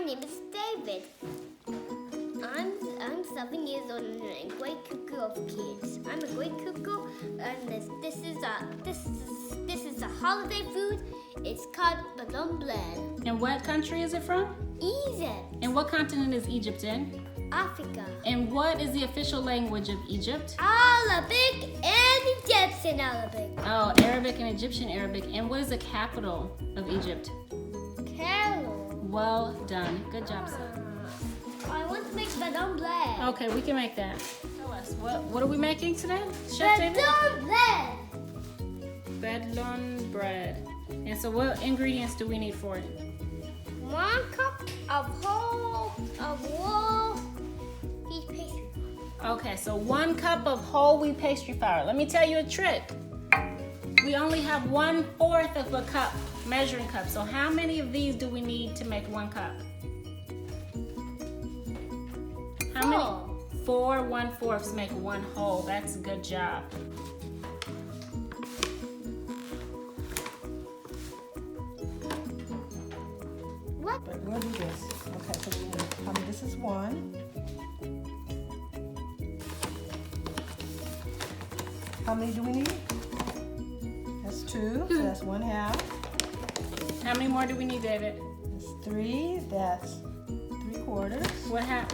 name is David. I'm 7 years old and a great cooker of kids. I'm a great cooker, and this is a holiday food. It's called bedouin bread. And what country is it from? Egypt. And what continent is Egypt in? Africa. And what is the official language of Egypt? Arabic and Egyptian Arabic. Oh, Arabic and Egyptian Arabic. And what is the capital of Egypt? Cairo. Well done. Good job, son. I want to make bedouin bread. Okay, we can make that. Tell us, what are we making today, Chef David? Bedouin bread. Bedouin bread. And so what ingredients do we need for it? 1 cup of whole wheat pastry. Okay, so 1 cup of whole wheat pastry flour. Let me tell you a trick. We only have 1/4 of a cup, measuring cup. So how many of these do we need to make 1 cup? How many? 4 1/4 make 1 whole. That's a good job. What? But we'll do this. Okay, so this is 1. How many do we need? That's 2, so that's 1/2. How many more do we need, David? That's 3, that's 3/4.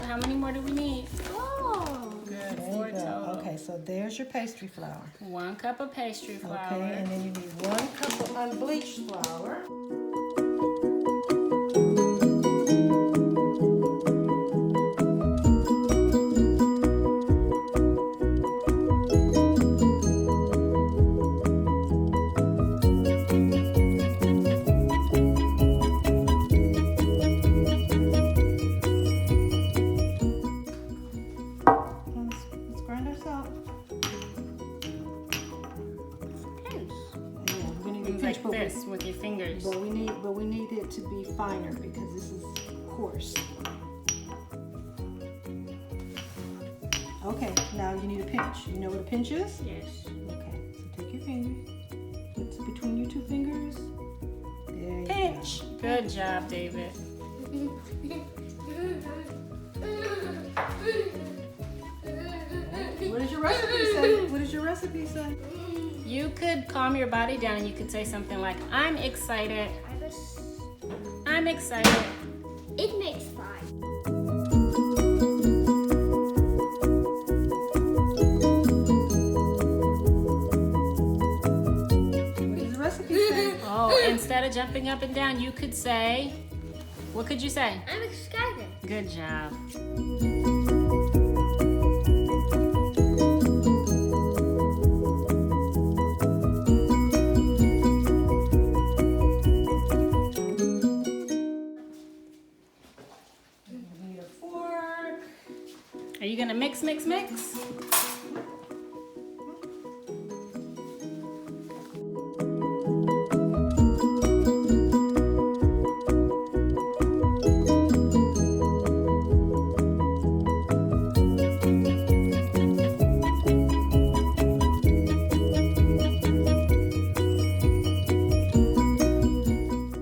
How many more do we need? Oh. Good, There 4 you go. total. Okay, so there's your pastry flour. 1 cup of pastry flour. Okay, and then you need 1 cup of unbleached flour. Let's grind ours out. Yeah, we're gonna need a Like pinch, but this with your fingers. we need it to be finer because this is coarse. Okay, now you need a pinch. You know what a pinch is? Yes. Okay, so take your finger, put it between your 2 fingers. There you Pinch. Good job, David. go. What does your recipe say? What does your recipe say? You could calm your body down and you could say something like, I'm excited. I'm excited. It makes 5. What does the recipe say? Oh, instead of jumping up and down, you could say, what could you say? I'm excited. Good job. We need a fork. Are you gonna mix, mix, mix?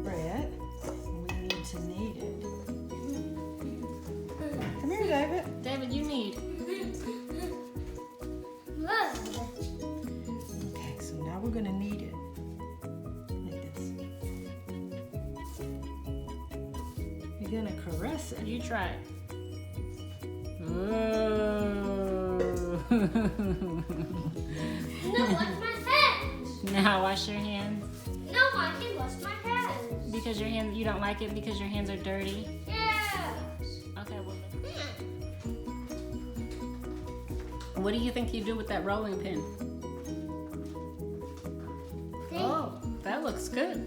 Bread. We need to knead it. Come here, David. David, you need. Okay, so now we're gonna knead it like this. You're gonna caress it. You try it. Ooh. No, wash my hands. Now wash your hands. No, I can wash my hands. Because your hands, you don't like it because your hands are dirty. Yes. Okay, well. What do you think you do with that rolling pin? Oh, that looks good.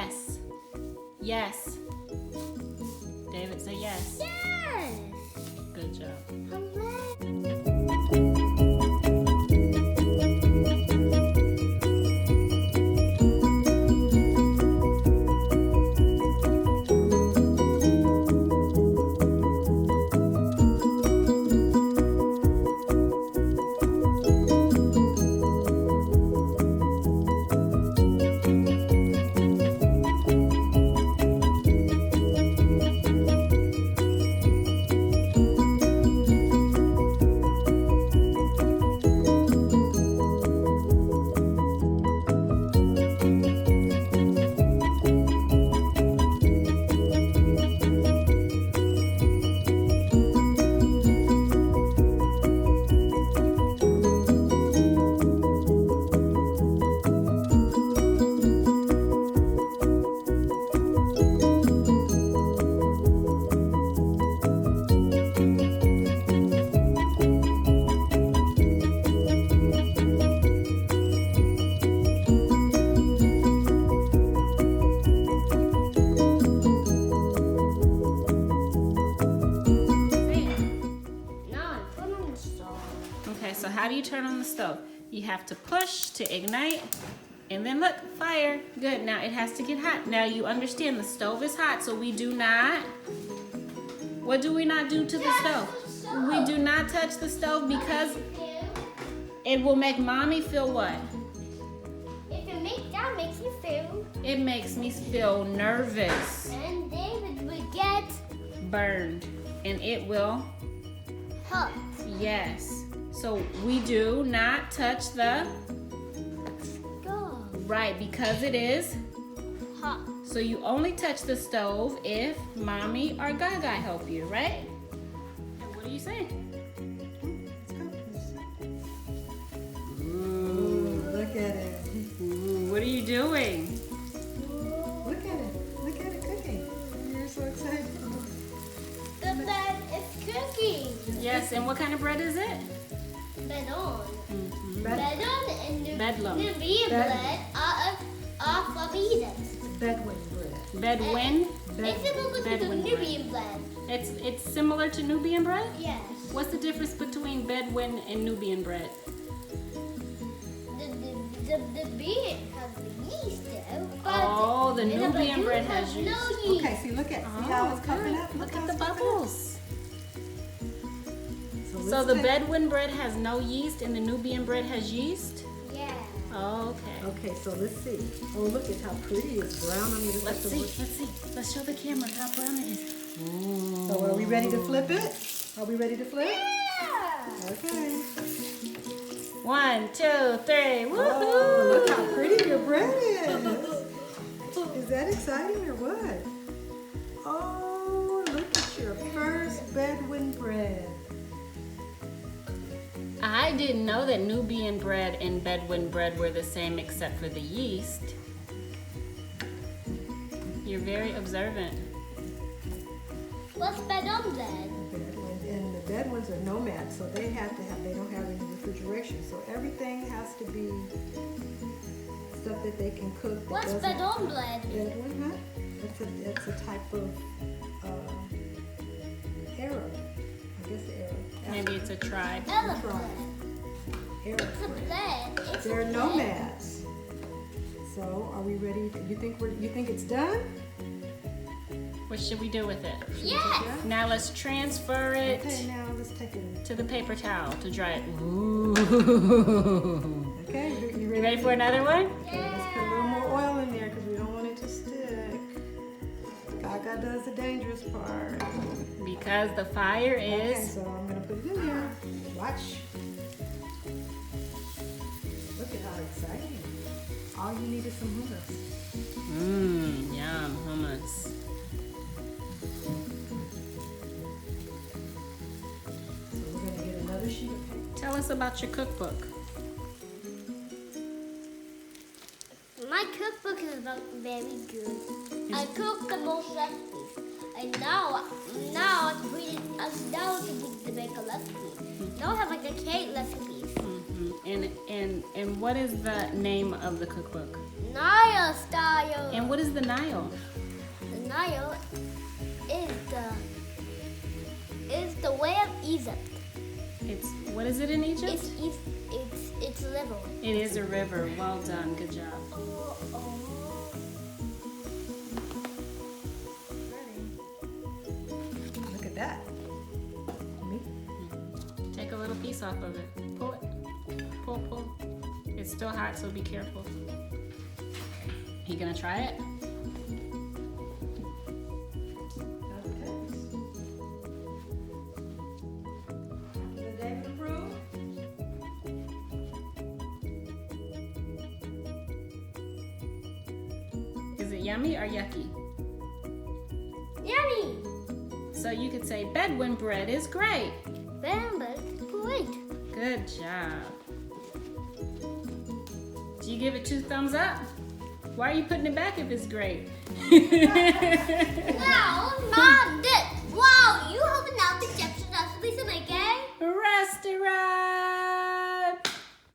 yes. Yes. David, say yes. Yes. Good job. Okay, so how do you turn on the stove? You have to push to ignite, and then look, fire. Good, now it has to get hot. Now you understand the stove is hot, so we do not, what do we not do to the stove? We do not touch the stove because it will make mommy feel what? That makes you feel. It makes me feel nervous. And David will get Burned, and it will hot. yes. So we do not touch the Go. right because it is Hot. so you only touch the stove if mommy or Gaga help you, right? And what do you say? Ooh, look at it. Ooh, what are you doing? Look at it. Look at it cooking. You're so excited. The bread is cooking. Yes, and what kind of bread is it? Bedouin. Bed- Bedouin and Bedlam. Nubian bread are from Egypt. Bedouin bread. Bedouin? It's similar to the Bedouin bread. Nubian bread. It's similar to Nubian bread? Yes. What's the difference between Bedouin and Nubian bread? The bean has the yeast though. But Oh, the and Nubian Bedouin bread has yeast. no yeast. Okay, see, look at see how it's puffing up. Look how at the it's puffing up. bubbles. So let's the take- Bedouin bread has no yeast and the Nubian bread has yeast? Yeah. Oh, okay. Okay, so let's see. Oh, look at how pretty it's brown on the Let's see. Let's show the camera how brown it is. So are we ready to flip it? Are we ready to flip? Yeah. Okay. 1, 2, 3. Woohoo! Oh, look how pretty your bread is. Is that exciting or what? Oh, look at your first Bedouin bread. I didn't know that Nubian bread and Bedouin bread were the same except for the yeast. You're very observant. What's Bedouin bread? And the Bedouins are nomads, so they don't have any refrigeration. So everything has to be stuff that they can cook. That What's doesn't- Bedouin bread? Bedouin, huh? It's a type of Arab. I guess Arab. Maybe it's a tribe. Arab Try. bread. Arab It's a bread. bread. It's They're a bread. nomads. So are we ready? You think it's done? What should we do with it? Yes. Now let's transfer it Okay, now let's take it. to the paper towel to dry it. Ooh. Okay, you You ready for another one? Let's put a little more oil in there because we don't want it to stick. Gaga does the dangerous part. Because the fire Okay, is. so I'm gonna put it in there. Watch. Look at how exciting. All you need is some hummus. Mmm, yum, hummus. So we're gonna get another sheet of paper. Tell us about your cookbook. My cookbook is very good. I cook the most recipes. And now I can make a recipe. Now I have like a cake recipes. And what is the name of the cookbook? Nile style. And what is the Nile? The Nile is the way of Egypt. What is it in Egypt? It's a river. It is a river. Well done. Good job. Look at that. Me? Take a little piece off of it. Pull it. Pull. It's still hot, so be careful. You gonna try it? Did David approve? Is it yummy or yucky? Yummy. So you could say Bedouin bread is great. Remember, great. Good job. Do you give it 2 thumbs up? Why are you putting it back if it's great? Now, Mom did.